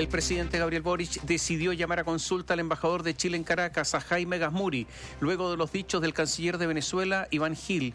El presidente Gabriel Boric decidió llamar a consulta al embajador de Chile en Caracas, a Jaime Gazmuri, luego de los dichos del canciller de Venezuela, Iván Gil,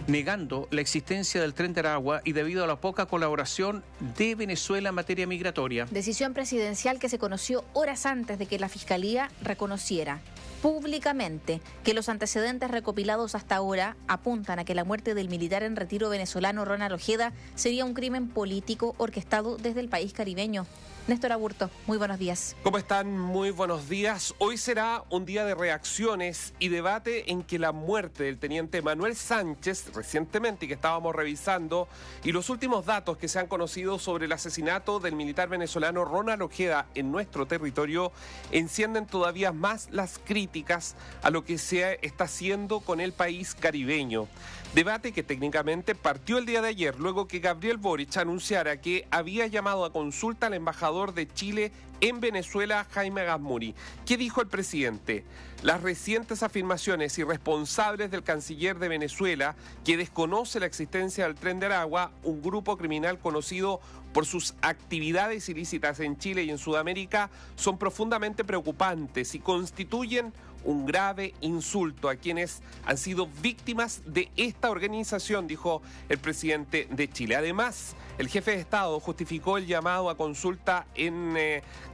negando la existencia del Tren de Aragua y debido a la poca colaboración de Venezuela en materia migratoria. Decisión presidencial que se conoció horas antes de que la Fiscalía reconociera públicamente que los antecedentes recopilados hasta ahora apuntan a que la muerte del militar en retiro venezolano Ronald Ojeda sería un crimen político orquestado desde el país caribeño. Néstor Aburto, muy buenos días. ¿Cómo están? Muy buenos días. Hoy será un día de reacciones y debate en que la muerte del teniente Manuel Sánchez, recientemente, que estábamos revisando, y los últimos datos que se han conocido sobre el asesinato del militar venezolano Ronald Ojeda en nuestro territorio, encienden todavía más las críticas a lo que se está haciendo con el país caribeño. Debate que técnicamente partió el día de ayer, luego que Gabriel Boric anunciara que había llamado a consulta al embajador de Chile en Venezuela, Jaime Gazmuri. ¿Qué dijo el presidente? Las recientes afirmaciones irresponsables del canciller de Venezuela, que desconoce la existencia del Tren de Aragua, un grupo criminal conocido por sus actividades ilícitas en Chile y en Sudamérica, son profundamente preocupantes y constituyen un grave insulto a quienes han sido víctimas de esta organización, dijo el presidente de Chile. Además, el jefe de Estado justificó el llamado a consulta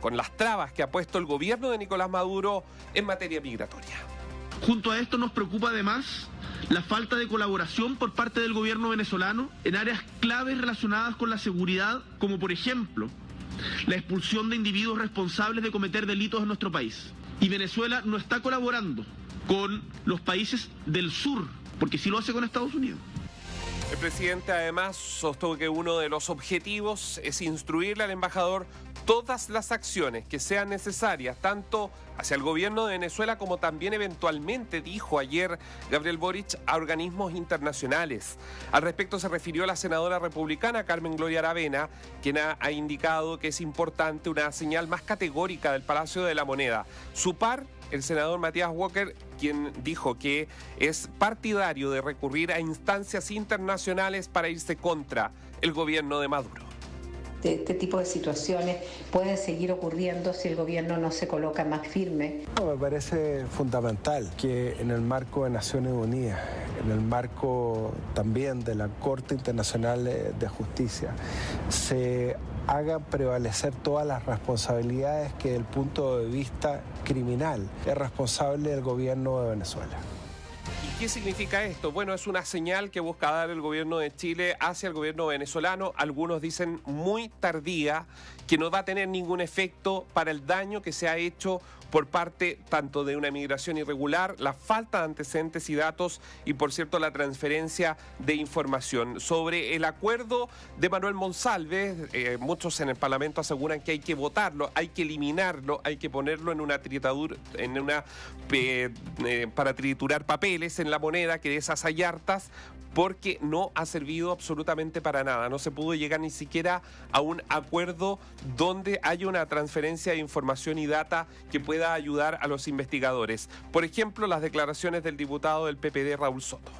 con las trabas que ha puesto el gobierno de Nicolás Maduro en materia migratoria. Junto a esto nos preocupa además la falta de colaboración por parte del gobierno venezolano en áreas claves relacionadas con la seguridad, como por ejemplo la expulsión de individuos responsables de cometer delitos en nuestro país. Y Venezuela no está colaborando con los países del sur, porque sí lo hace con Estados Unidos. El presidente además sostuvo que uno de los objetivos es instruirle al embajador todas las acciones que sean necesarias, tanto hacia el gobierno de Venezuela como también eventualmente, dijo ayer Gabriel Boric, a organismos internacionales. Al respecto se refirió la senadora republicana Carmen Gloria Aravena, quien ha indicado que es importante una señal más categórica del Palacio de la Moneda. Su par, el senador Matías Walker, quien dijo que es partidario de recurrir a instancias internacionales para irse contra el gobierno de Maduro. Este tipo de situaciones pueden seguir ocurriendo si el gobierno no se coloca más firme. Me parece fundamental que en el marco de Naciones Unidas, en el marco también de la Corte Internacional de Justicia, se hagan prevalecer todas las responsabilidades que desde el punto de vista criminal es responsable del gobierno de Venezuela. ¿Qué significa esto? Bueno, es una señal que busca dar el gobierno de Chile hacia el gobierno venezolano. Algunos dicen muy tardía, que no va a tener ningún efecto para el daño que se ha hecho por parte tanto de una migración irregular, la falta de antecedentes y datos y, por cierto, la transferencia de información. Sobre el acuerdo de Manuel Monsalve, muchos en el Parlamento aseguran que hay que votarlo, hay que eliminarlo, hay que ponerlo en una tritadura, para triturar papeles en la moneda, que de esas hay hartas, porque no ha servido absolutamente para nada. No se pudo llegar ni siquiera a un acuerdo donde haya una transferencia de información y data que pueda ayudar a los investigadores. Por ejemplo, las declaraciones del diputado del PPD, Raúl Soto.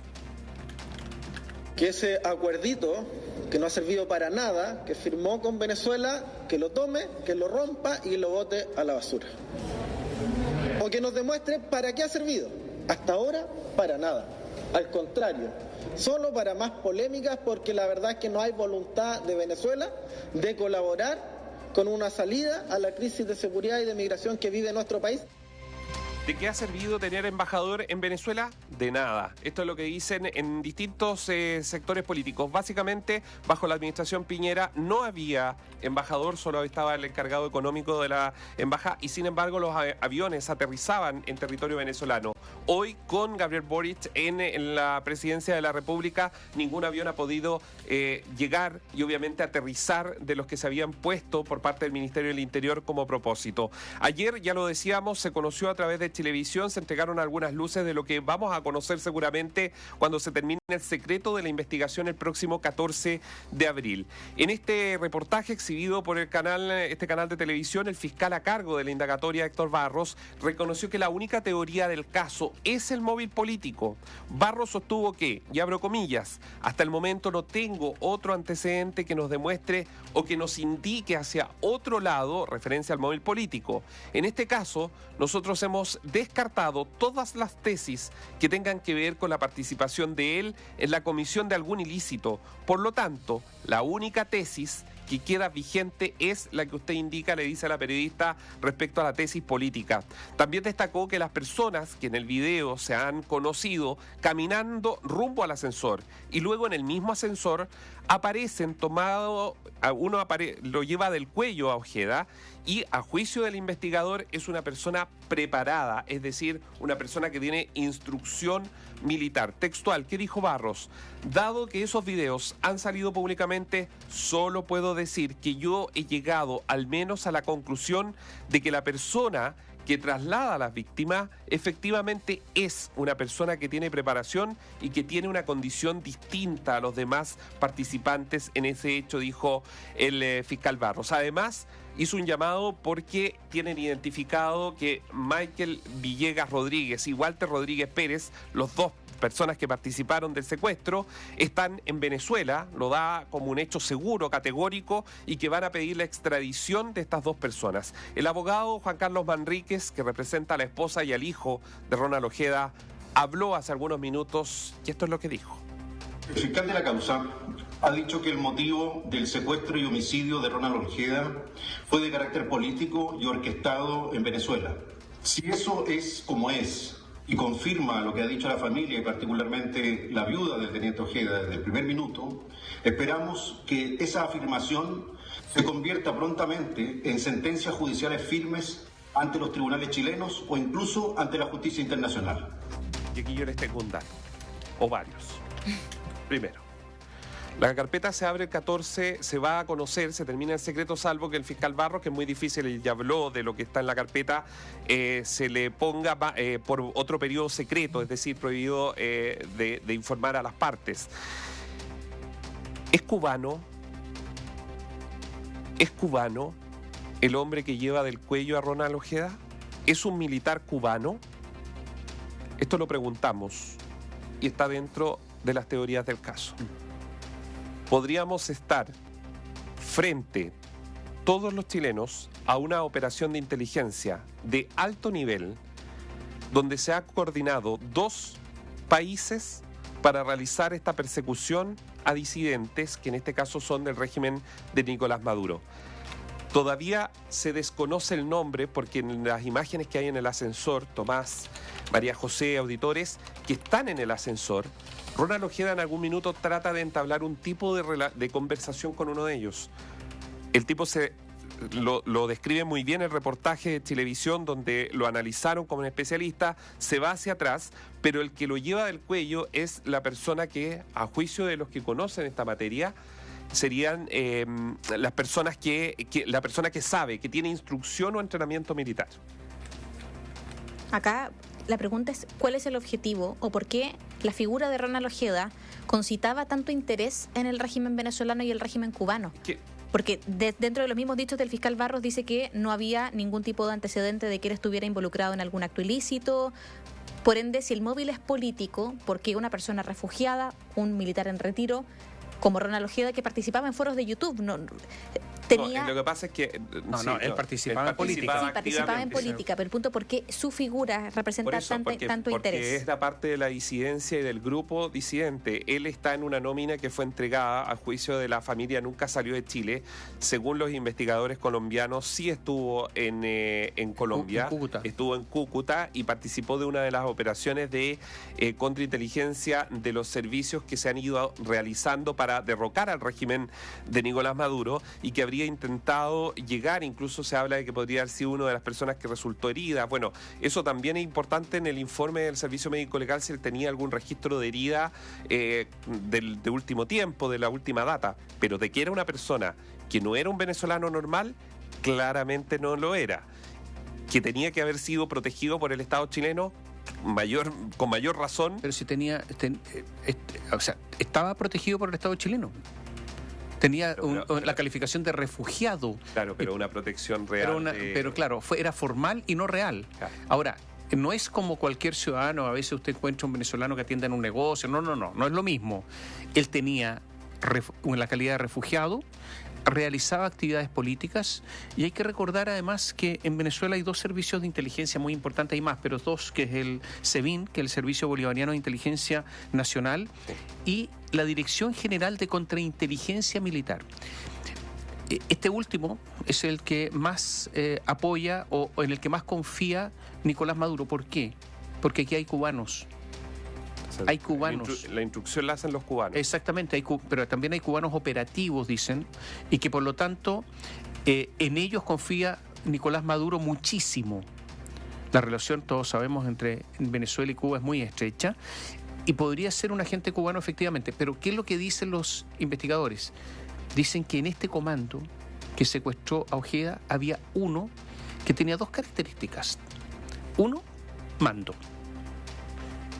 Que ese acuerdito, que no ha servido para nada, que firmó con Venezuela, que lo tome, que lo rompa y lo bote a la basura. O que nos demuestre para qué ha servido. Hasta ahora, para nada. Al contrario, solo para más polémicas, porque la verdad es que no hay voluntad de Venezuela de colaborar con una salida a la crisis de seguridad y de migración que vive nuestro país. ¿De qué ha servido tener embajador en Venezuela? De nada. Esto es lo que dicen en distintos sectores políticos. Básicamente, bajo la administración Piñera no había embajador, solo estaba el encargado económico de la embajada y sin embargo los aviones aterrizaban en territorio venezolano. Hoy, con Gabriel Boric en la presidencia de la República, ningún avión ha podido llegar y obviamente aterrizar de los que se habían puesto por parte del Ministerio del Interior como propósito. Ayer, ya lo decíamos, se conoció a través de Chilevisión se entregaron algunas luces de lo que vamos a conocer seguramente cuando se termine el secreto de la investigación el próximo 14 de abril. En este reportaje exhibido por este canal de televisión, el fiscal a cargo de la indagatoria, Héctor Barros, reconoció que la única teoría del caso es el móvil político. Barros sostuvo que, y abro comillas, hasta el momento no tengo otro antecedente que nos demuestre o que nos indique hacia otro lado, referencia al móvil político. En este caso, nosotros hemos descartado todas las tesis que tengan que ver con la participación de él en la comisión de algún ilícito. Por lo tanto, la única tesis que queda vigente es la que usted indica, le dice a la periodista, respecto a la tesis política. También destacó que las personas que en el video se han conocido caminando rumbo al ascensor y luego en el mismo ascensor aparecen lo lleva del cuello a Ojeda y a juicio del investigador es una persona preparada, es decir, una persona que tiene instrucción militar. Textual, ¿qué dijo Barros? Dado que esos videos han salido públicamente, solo puedo decir que yo he llegado al menos a la conclusión de que la persona que traslada a las víctimas efectivamente es una persona que tiene preparación y que tiene una condición distinta a los demás participantes en ese hecho, dijo el fiscal Barros. Además, hizo un llamado porque tienen identificado que Michael Villegas Rodríguez y Walter Rodríguez Pérez, los dos personas que participaron del secuestro, están en Venezuela, lo da como un hecho seguro, categórico, y que van a pedir la extradición de estas dos personas. El abogado Juan Carlos Manríquez, que representa a la esposa y al hijo de Ronald Ojeda, habló hace algunos minutos y esto es lo que dijo. El fiscal de la causa ha dicho que el motivo del secuestro y homicidio de Ronald Ojeda fue de carácter político y orquestado en Venezuela. Si eso es como es, y confirma lo que ha dicho la familia y particularmente la viuda del teniente Ojeda desde el primer minuto, esperamos que esa afirmación se convierta prontamente en sentencias judiciales firmes ante los tribunales chilenos o incluso ante la justicia internacional. Y aquí yo les tengo un dato, o varios. Primero, la carpeta se abre el 14, se va a conocer, se termina el secreto, salvo que el fiscal Barros, que es muy difícil, él ya habló de lo que está en la carpeta, se le ponga por otro periodo secreto, es decir, prohibido de informar a las partes. ¿Es cubano el hombre que lleva del cuello a Ronald Ojeda? ¿Es un militar cubano? Esto lo preguntamos y está dentro de las teorías del caso. Podríamos estar frente, todos los chilenos, a una operación de inteligencia de alto nivel donde se ha coordinado dos países para realizar esta persecución a disidentes, que en este caso son del régimen de Nicolás Maduro. Todavía se desconoce el nombre porque en las imágenes que hay en el ascensor, Tomás, María José, auditores, que están en el ascensor, Ronald Ojeda en algún minuto trata de entablar un tipo de conversación con uno de ellos. El tipo lo describe muy bien el reportaje de Chilevisión, donde lo analizaron como un especialista, se va hacia atrás, pero el que lo lleva del cuello es la persona que, a juicio de los que conocen esta materia, serían las personas la persona que sabe, que tiene instrucción o entrenamiento militar. Acá la pregunta es, ¿cuál es el objetivo o por qué la figura de Ronald Ojeda concitaba tanto interés en el régimen venezolano y el régimen cubano? ¿Qué? Porque dentro de los mismos dichos del fiscal Barros dice que no había ningún tipo de antecedente de que él estuviera involucrado en algún acto ilícito. Por ende, si el móvil es político, ¿por qué una persona refugiada, un militar en retiro, como Ronald Ojeda, que participaba en foros de YouTube, tenía... No, lo que pasa es que... él participaba en política. Sí, participaba en política, pero el punto, ¿por qué su figura representa tanto interés? Porque es la parte de la disidencia y del grupo disidente. Él está en una nómina que fue entregada a juicio de la familia, nunca salió de Chile. Según los investigadores colombianos, sí estuvo en Colombia, estuvo en Cúcuta y participó de una de las operaciones de contrainteligencia de los servicios que se han ido realizando para derrocar al régimen de Nicolás Maduro y que habría intentado llegar, incluso se habla de que podría haber sido una de las personas que resultó herida. Bueno, eso también es importante en el informe del Servicio Médico Legal, si él tenía algún registro de herida de último tiempo, de la última data, pero de que era una persona que no era un venezolano normal, claramente no lo era. que tenía que haber sido protegido por el Estado chileno, con mayor razón. Pero si tenía, o sea, estaba protegido por el Estado chileno. Tenía la calificación de refugiado. Claro, pero una protección real. Pero claro, era formal y no real. Claro. Ahora, no es como cualquier ciudadano, a veces usted encuentra un venezolano que atiende en un negocio. No es lo mismo. Él tenía la calidad de refugiado, realizaba actividades políticas, y hay que recordar además que en Venezuela hay dos servicios de inteligencia muy importantes, hay más, pero dos, que es el SEBIN, que es el Servicio Bolivariano de Inteligencia Nacional, y la Dirección General de Contrainteligencia Militar. Este último es el que más apoya o en el que más confía Nicolás Maduro. ¿Por qué? Porque aquí hay cubanos. Hay cubanos. La instrucción la hacen los cubanos. Exactamente, pero también hay cubanos operativos, dicen, y que por lo tanto en ellos confía Nicolás Maduro muchísimo. La relación, todos sabemos, entre Venezuela y Cuba es muy estrecha y podría ser un agente cubano efectivamente. Pero ¿qué es lo que dicen los investigadores? Dicen que en este comando que secuestró a Ojeda había uno que tenía dos características. Uno, mando.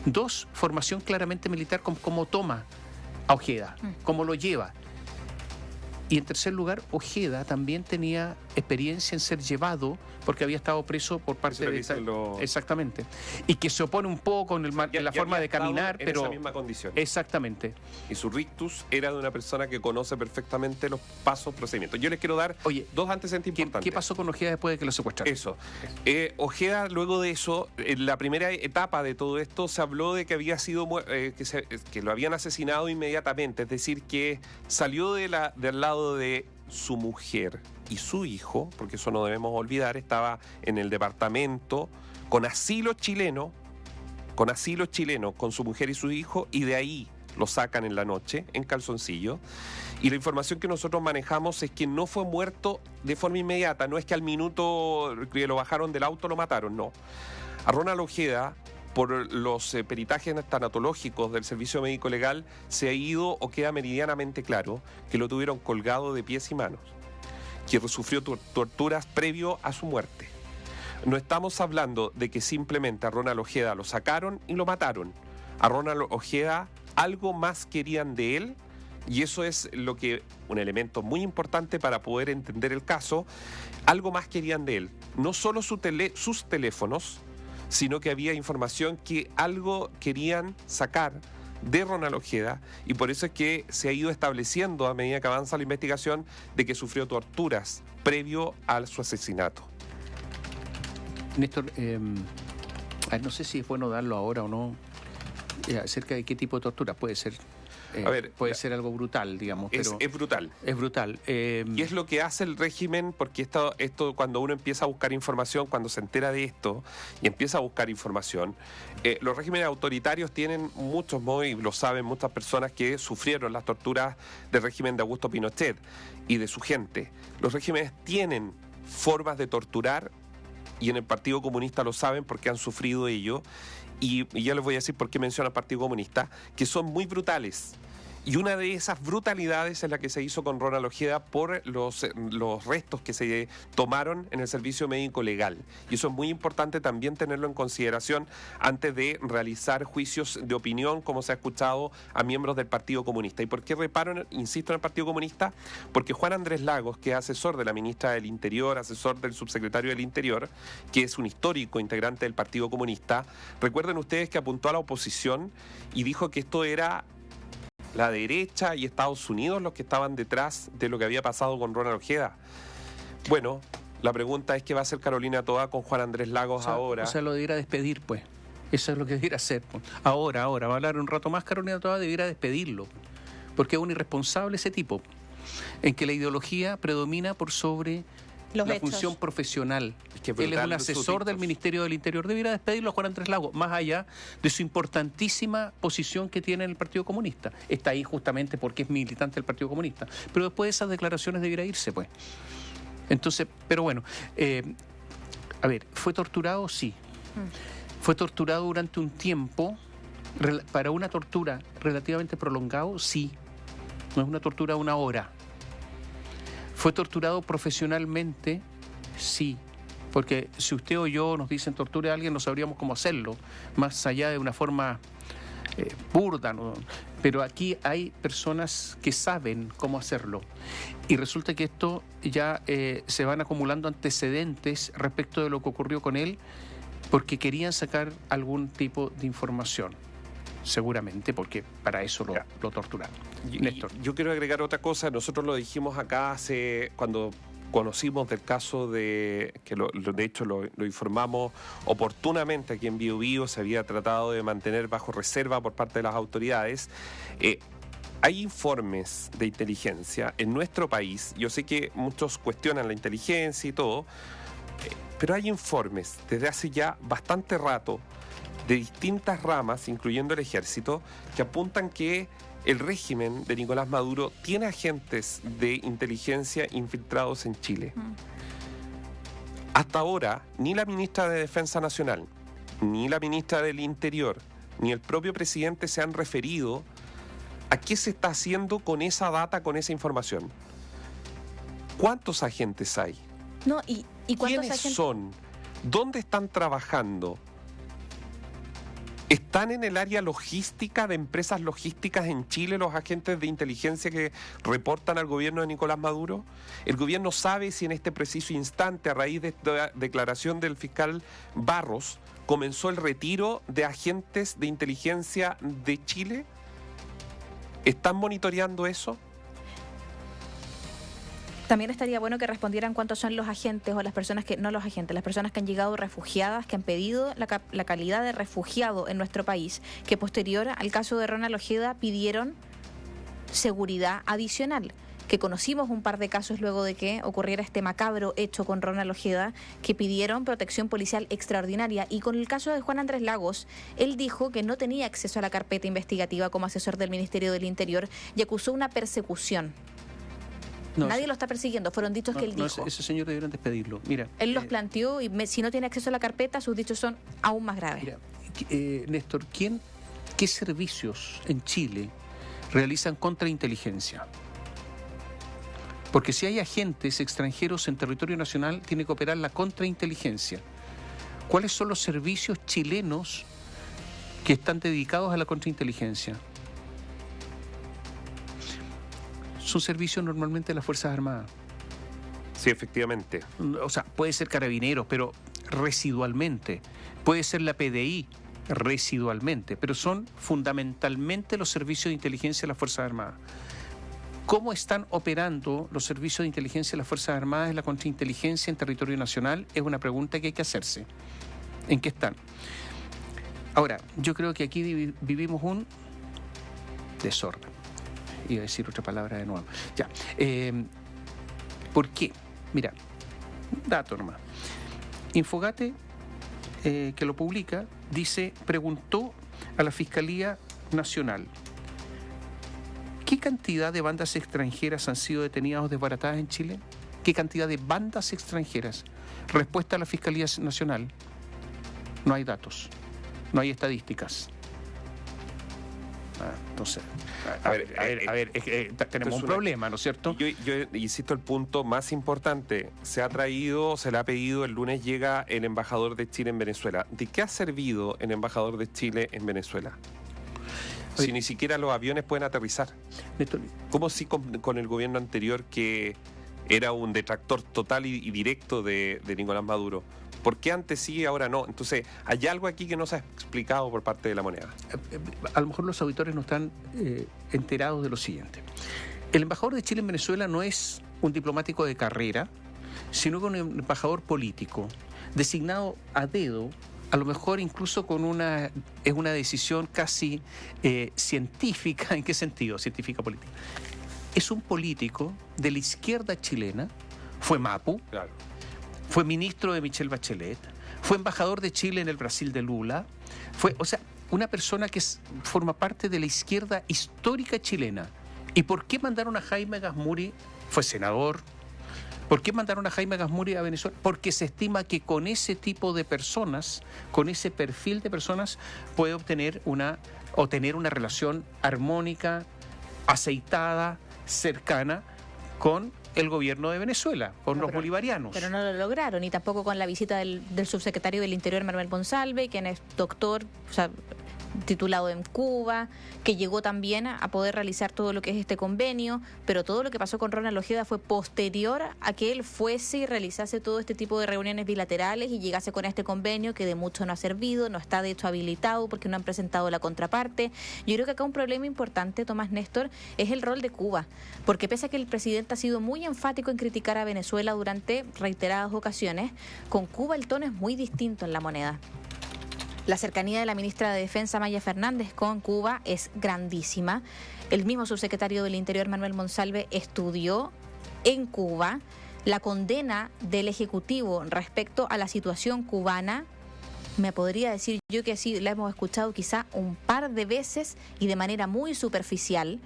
Dos, formación claramente militar, como toma a Ojeda, cómo lo lleva. Y en tercer lugar, Ojeda también tenía experiencia en ser llevado porque había estado preso por parte de esta... Exactamente. Y que se opone un poco en la forma de caminar, pero... en esa misma condición. Exactamente. Y su rictus era de una persona que conoce perfectamente los pasos, procedimientos. Yo les quiero dar dos antecedentes importantes. ¿Qué pasó con Ojeda después de que lo secuestraron? Eso. Ojeda, luego de eso, en la primera etapa de todo esto, se habló de que había sido que lo habían asesinado inmediatamente. Es decir, que salió del lado de su mujer y su hijo, porque eso no debemos olvidar, estaba en el departamento con asilo chileno, con su mujer y su hijo, y de ahí lo sacan en la noche, en calzoncillo. Y la información que nosotros manejamos es que no fue muerto de forma inmediata, no es que al minuto que lo bajaron del auto lo mataron, no. A Ronald Ojeda, por los peritajes tanatológicos del Servicio Médico Legal, se ha ido o queda meridianamente claro que lo tuvieron colgado de pies y manos, que sufrió torturas previo a su muerte. No estamos hablando de que simplemente a Ronald Ojeda lo sacaron y lo mataron. A Ronald Ojeda algo más querían de él, y eso es un elemento muy importante para poder entender el caso. Algo más querían de él, no solo sus teléfonos, sino que había información que algo querían sacar de Ronald Ojeda, y por eso es que se ha ido estableciendo a medida que avanza la investigación de que sufrió torturas previo a su asesinato. Néstor, no sé si es bueno darlo ahora o no, acerca de qué tipo de tortura puede ser. Puede ser algo brutal, digamos. Pero es brutal. Es brutal. Y es lo que hace el régimen, porque esto cuando uno empieza a buscar información, cuando se entera de esto y empieza a buscar información, los regímenes autoritarios tienen muchos modos, y lo saben muchas personas que sufrieron las torturas del régimen de Augusto Pinochet y de su gente. Los regímenes tienen formas de torturar, y en el Partido Comunista lo saben porque han sufrido ello. Y ya les voy a decir por qué menciono al Partido Comunista, que son muy brutales. Y una de esas brutalidades es la que se hizo con Ronald Ojeda por los restos que se tomaron en el servicio médico legal. Y eso es muy importante también tenerlo en consideración antes de realizar juicios de opinión, como se ha escuchado a miembros del Partido Comunista. ¿Y por qué reparo, insisto, en el Partido Comunista? Porque Juan Andrés Lagos, que es asesor de la ministra del Interior, asesor del subsecretario del Interior, que es un histórico integrante del Partido Comunista, recuerden ustedes que apuntó a la oposición y dijo que esto era la derecha y Estados Unidos los que estaban detrás de lo que había pasado con Ronald Ojeda. Bueno, la pregunta es qué va a hacer Carolina Toá con Juan Andrés Lagos ahora. O sea, lo debiera despedir, pues. Eso es lo que debiera hacer. Ahora, va a hablar un rato más Carolina Toá, debiera despedirlo. Porque es un irresponsable ese tipo, en que la ideología predomina por sobre la función profesional. Él es un asesor del Ministerio del Interior. Debiera despedirlo a Juan Andrés Lagos, más allá de su importantísima posición que tiene en el Partido Comunista. Está ahí justamente porque es militante del Partido Comunista. Pero después de esas declaraciones debiera irse, pues. Entonces, pero bueno, ¿fue torturado? Sí. ¿Fue torturado durante un tiempo? Para una tortura relativamente prolongado, sí. No es una tortura de una hora. ¿Fue torturado profesionalmente? Sí. Porque si usted o yo nos dicen torture a alguien, no sabríamos cómo hacerlo, más allá de una forma burda, ¿no? Pero aquí hay personas que saben cómo hacerlo. Y resulta que esto ya se van acumulando antecedentes respecto de lo que ocurrió con él, porque querían sacar algún tipo de información. Seguramente, porque para eso lo torturaron. Néstor. Yo quiero agregar otra cosa. Nosotros lo dijimos acá cuando conocimos del caso de hecho lo informamos oportunamente aquí en Bío Bío. Se había tratado de mantener bajo reserva por parte de las autoridades. Hay informes de inteligencia en nuestro país. Yo sé que muchos cuestionan la inteligencia y todo, pero hay informes desde hace ya bastante rato de distintas ramas, incluyendo el ejército, que apuntan que el régimen de Nicolás Maduro tiene agentes de inteligencia infiltrados en Chile. Hasta ahora, ni la ministra de Defensa Nacional, ni la ministra del Interior, ni el propio presidente se han referido a qué se está haciendo con esa data, con esa información. ¿Cuántos agentes hay? No, ¿y cuántos ¿Quiénes agentes son? ¿Dónde están trabajando? ¿Están en el área logística de empresas logísticas en Chile los agentes de inteligencia que reportan al gobierno de Nicolás Maduro? ¿El gobierno sabe si en este preciso instante, a raíz de esta declaración del fiscal Barros, comenzó el retiro de agentes de inteligencia de Chile? ¿Están monitoreando eso? También estaría bueno que respondieran cuántos son los agentes o las personas que, no los agentes, las personas que han llegado refugiadas, que han pedido la calidad de refugiado en nuestro país, que posterior al caso de Ronald Ojeda pidieron seguridad adicional, que conocimos un par de casos luego de que ocurriera este macabro hecho con Ronald Ojeda, que pidieron protección policial extraordinaria. Y con el caso de Juan Andrés Lagos, él dijo que no tenía acceso a la carpeta investigativa como asesor del Ministerio del Interior y acusó una persecución. Nadie lo está persiguiendo, fueron dichos que él dijo. Ese señor debieron despedirlo. Mira, él los planteó y si no tiene acceso a la carpeta, sus dichos son aún más graves. Mira, Néstor, ¿qué servicios en Chile realizan contrainteligencia? Porque si hay agentes extranjeros en territorio nacional, tiene que operar la contrainteligencia. ¿Cuáles son los servicios chilenos que están dedicados a la contrainteligencia? Son servicios normalmente de las Fuerzas Armadas. Sí, efectivamente. O sea, puede ser Carabineros, pero residualmente. Puede ser la PDI, residualmente. Pero son fundamentalmente los servicios de inteligencia de las Fuerzas Armadas. ¿Cómo están operando los servicios de inteligencia de las Fuerzas Armadas en la contrainteligencia en territorio nacional? Es una pregunta que hay que hacerse. ¿En qué están? Ahora, yo creo que aquí vivimos un desorden. Iba a decir otra palabra de nuevo. Ya. ¿Por qué? Mira, dato nomás. Infogate, que lo publica, dice, preguntó a la Fiscalía Nacional: ¿qué cantidad de bandas extranjeras han sido detenidas o desbaratadas en Chile? ¿Qué cantidad de bandas extranjeras? Respuesta a la Fiscalía Nacional: no hay datos, no hay estadísticas. Entonces, tenemos un problema, ¿no es cierto? Yo insisto, el punto más importante, se le ha pedido, el lunes llega el embajador de Chile en Venezuela. ¿De qué ha servido el embajador de Chile en Venezuela? Si ni siquiera los aviones pueden aterrizar. ¿Cómo si con el gobierno anterior, que era un detractor total y directo de Nicolás Maduro? ¿Por qué antes sí y ahora no? Entonces, hay algo aquí que no se ha explicado por parte de la moneda. A lo mejor los auditores no están enterados de lo siguiente. El embajador de Chile en Venezuela no es un diplomático de carrera, sino que un embajador político, designado a dedo, a lo mejor incluso es una decisión casi científica. ¿En qué sentido? Científica política. Es un político de la izquierda chilena, fue Mapu, claro, fue ministro de Michelle Bachelet, fue embajador de Chile en el Brasil de Lula, fue, o sea, una persona que forma parte de la izquierda histórica chilena. ¿Y por qué mandaron a Jaime Gazmuri? Fue senador. ¿Por qué mandaron a Jaime Gazmuri a Venezuela? Porque se estima que con ese tipo de personas, con ese perfil de personas, puede tener una relación armónica, aceitada, cercana con el gobierno de Venezuela, con los bolivarianos. Pero no lo lograron, y tampoco con la visita del subsecretario del Interior, Manuel Monsalve, quien es doctor, o sea, titulado en Cuba, que llegó también a poder realizar todo lo que es este convenio, pero todo lo que pasó con Ronald Ojeda fue posterior a que él fuese y realizase todo este tipo de reuniones bilaterales y llegase con este convenio que de mucho no ha servido, no está de hecho habilitado porque no han presentado la contraparte. Yo creo que acá un problema importante, Tomás Néstor, es el rol de Cuba, porque pese a que el presidente ha sido muy enfático en criticar a Venezuela durante reiteradas ocasiones, con Cuba el tono es muy distinto en la moneda. La cercanía de la ministra de Defensa, Maya Fernández, con Cuba es grandísima. El mismo subsecretario del Interior, Manuel Monsalve, estudió en Cuba. La condena del Ejecutivo respecto a la situación cubana, me podría decir yo que sí la hemos escuchado quizá un par de veces y de manera muy superficial.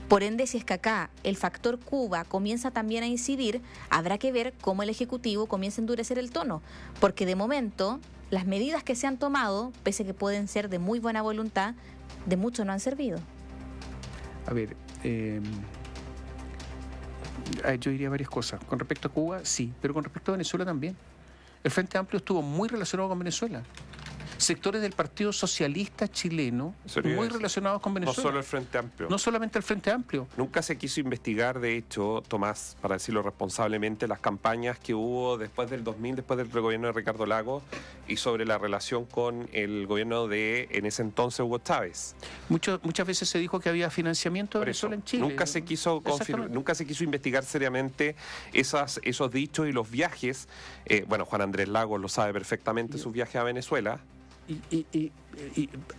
Por ende, si es que acá el factor Cuba comienza también a incidir, habrá que ver cómo el Ejecutivo comienza a endurecer el tono, porque de momento las medidas que se han tomado, pese a que pueden ser de muy buena voluntad, de mucho no han servido. A ver, yo diría varias cosas. Con respecto a Cuba, sí, pero con respecto a Venezuela también. El Frente Amplio estuvo muy relacionado con Venezuela. Sectores del Partido Socialista chileno muy relacionados con Venezuela. No solo el Frente Amplio. No solamente el Frente Amplio. Nunca se quiso investigar, de hecho, Tomás, para decirlo responsablemente, las campañas que hubo después del 2000, después del gobierno de Ricardo Lagos, y sobre la relación con el gobierno de, en ese entonces, Hugo Chávez. Muchas veces se dijo que había financiamiento de Venezuela en Chile. Nunca se quiso investigar seriamente esos dichos y los viajes. Bueno, Juan Andrés Lagos lo sabe perfectamente, sus viajes a Venezuela. Y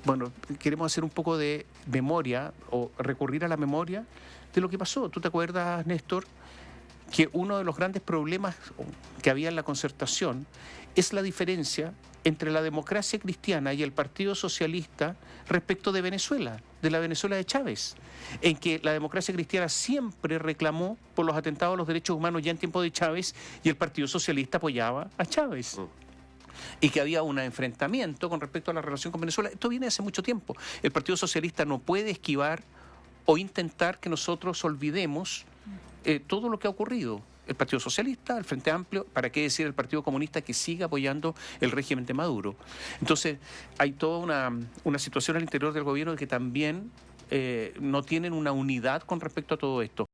bueno, queremos hacer un poco de memoria o recurrir a la memoria de lo que pasó. ¿Tú te acuerdas, Néstor, que uno de los grandes problemas que había en la concertación es la diferencia entre la democracia cristiana y el Partido Socialista respecto de Venezuela, de la Venezuela de Chávez, en que la democracia cristiana siempre reclamó por los atentados a los derechos humanos ya en tiempo de Chávez y el Partido Socialista apoyaba a Chávez? Y que había un enfrentamiento con respecto a la relación con Venezuela. Esto viene hace mucho tiempo. El Partido Socialista no puede esquivar o intentar que nosotros olvidemos todo lo que ha ocurrido. El Partido Socialista, el Frente Amplio, ¿para qué decir el Partido Comunista que sigue apoyando el régimen de Maduro? Entonces, hay toda una situación al interior del gobierno que también no tienen una unidad con respecto a todo esto.